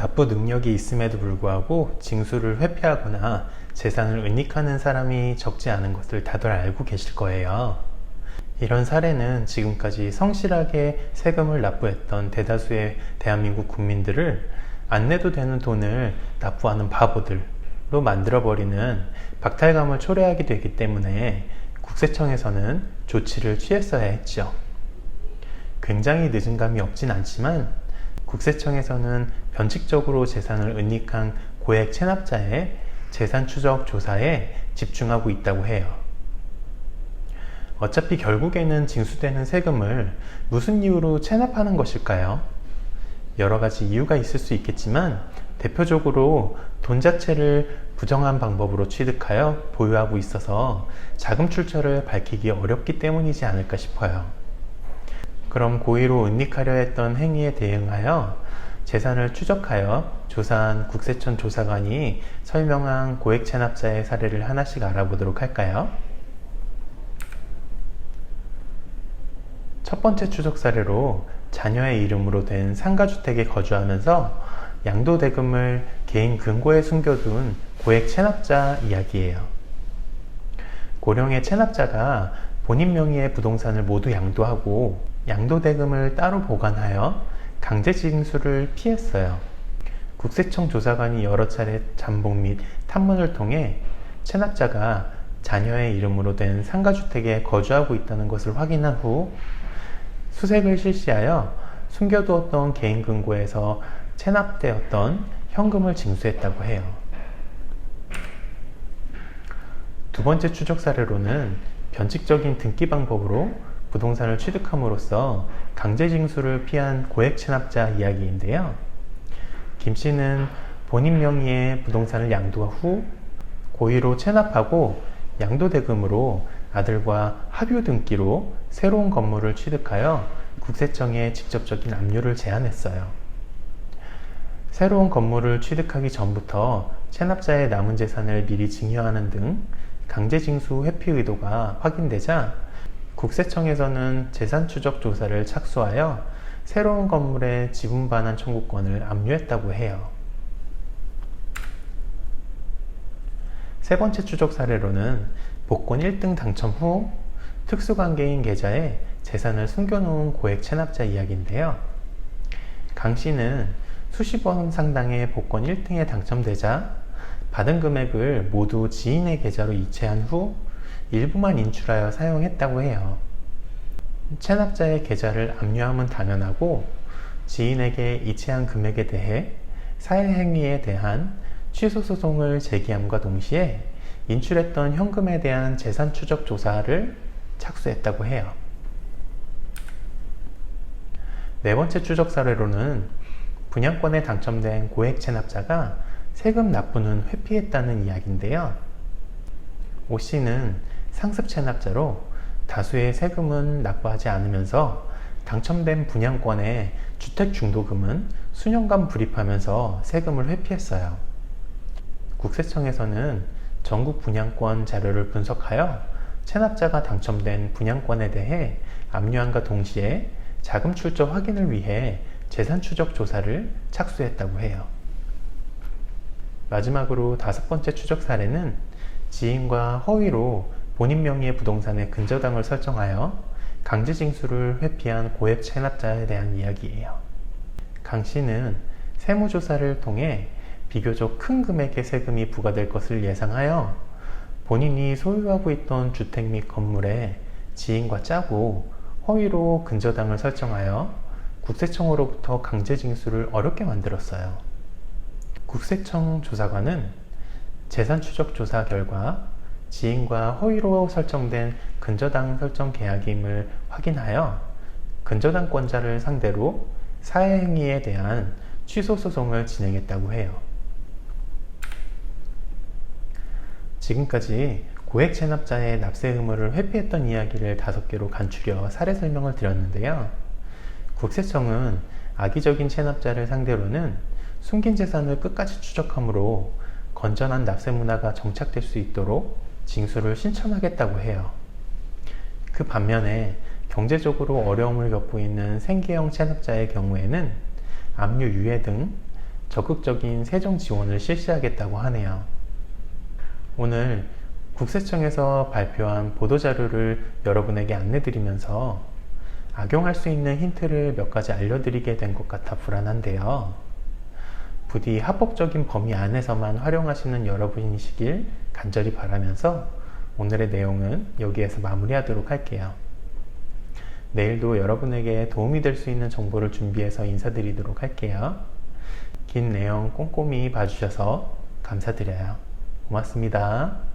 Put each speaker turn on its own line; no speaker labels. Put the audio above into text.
납부 능력이 있음에도 불구하고 징수를 회피하거나 재산을 은닉하는 사람이 적지 않은 것을 다들 알고 계실 거예요. 이런 사례는 지금까지 성실하게 세금을 납부했던 대다수의 대한민국 국민들을 안 내도 되는 돈을 납부하는 바보들로 만들어버리는 박탈감을 초래하게 되기 때문에 국세청에서는 조치를 취했어야 했죠. 굉장히 늦은 감이 없진 않지만 국세청에서는 변칙적으로 재산을 은닉한 고액 체납자의 재산 추적 조사에 집중하고 있다고 해요. 어차피 결국에는 징수되는 세금을 무슨 이유로 체납하는 것일까요? 여러 가지 이유가 있을 수 있겠지만 대표적으로 돈 자체를 부정한 방법으로 취득하여 보유하고 있어서 자금 출처를 밝히기 어렵기 때문이지 않을까 싶어요. 그럼 고의로 은닉하려 했던 행위에 대응하여 재산을 추적하여 조사한 국세청 조사관이 설명한 고액 체납자의 사례를 하나씩 알아보도록 할까요? 첫 번째 추적 사례로 자녀의 이름으로 된 상가주택에 거주하면서 양도대금을 개인 금고에 숨겨둔 고액 체납자 이야기예요. 고령의 체납자가 본인 명의의 부동산을 모두 양도하고 양도대금을 따로 보관하여 강제징수를 피했어요. 국세청 조사관이 여러 차례 잠복 및 탐문을 통해 체납자가 자녀의 이름으로 된 상가주택에 거주하고 있다는 것을 확인한 후 수색을 실시하여 숨겨두었던 개인 금고에서 체납되었던 현금을 징수했다고 해요. 두 번째 추적 사례로는 변칙적인 등기 방법으로 부동산을 취득함으로써 강제징수를 피한 고액 체납자 이야기인데요. 김 씨는 본인 명의의 부동산을 양도한 후 고의로 체납하고 양도대금으로 아들과 합유 등기로 새로운 건물을 취득하여 국세청에 직접적인 압류를 제안했어요. 새로운 건물을 취득하기 전부터 체납자의 남은 재산을 미리 증여하는 등 강제징수 회피 의도가 확인되자 국세청에서는 재산추적 조사를 착수하여 새로운 건물의 지분 반환 청구권을 압류했다고 해요. 세 번째 추적 사례로는 복권 1등 당첨 후 특수관계인 계좌에 재산을 숨겨놓은 고액 체납자 이야기인데요. 강 씨는 수십억 원 상당의 복권 1등에 당첨되자 받은 금액을 모두 지인의 계좌로 이체한 후 일부만 인출하여 사용했다고 해요. 체납자의 계좌를 압류함은 당연하고 지인에게 이체한 금액에 대해 사회행위에 대한 취소소송을 제기함과 동시에 인출했던 현금에 대한 재산 추적 조사를 착수했다고 해요. 네 번째 추적 사례로는 분양권에 당첨된 고액 체납자가 세금 납부는 회피했다는 이야기인데요. 오 씨는 상습 체납자로 다수의 세금은 납부하지 않으면서 당첨된 분양권의 주택중도금은 수년간 불입하면서 세금을 회피했어요. 국세청에서는 전국 분양권 자료를 분석하여 체납자가 당첨된 분양권에 대해 압류함과 동시에 자금 출처 확인을 위해 재산 추적 조사를 착수했다고 해요. 마지막으로 다섯 번째 추적 사례는 지인과 허위로 본인 명의의 부동산의 근저당을 설정하여 강제징수를 회피한 고액 체납자에 대한 이야기예요. 강 씨는 세무조사를 통해 비교적 큰 금액의 세금이 부과될 것을 예상하여 본인이 소유하고 있던 주택 및 건물에 지인과 짜고 허위로 근저당을 설정하여 국세청으로부터 강제징수를 어렵게 만들었어요. 국세청 조사관은 재산추적 조사 결과 지인과 허위로 설정된 근저당 설정 계약임을 확인하여 근저당권자를 상대로 사회행위에 대한 취소소송을 진행했다고 해요. 지금까지 고액 체납자의 납세 의무를 회피했던 이야기를 5개로 간추려 사례 설명을 드렸는데요. 국세청은 악의적인 체납자를 상대로는 숨긴 재산을 끝까지 추적하므로 건전한 납세 문화가 정착될 수 있도록 징수를 신청하겠다고 해요. 그 반면에 경제적으로 어려움을 겪고 있는 생계형 체납자의 경우에는 압류 유예 등 적극적인 세정 지원을 실시하겠다고 하네요. 오늘 국세청에서 발표한 보도자료를 여러분에게 안내드리면서 악용할 수 있는 힌트를 몇 가지 알려드리게 된 것 같아 불안한데요. 부디 합법적인 범위 안에서만 활용하시는 여러분이시길 간절히 바라면서 오늘의 내용은 여기에서 마무리하도록 할게요. 내일도 여러분에게 도움이 될 수 있는 정보를 준비해서 인사드리도록 할게요. 긴 내용 꼼꼼히 봐주셔서 감사드려요. 고맙습니다.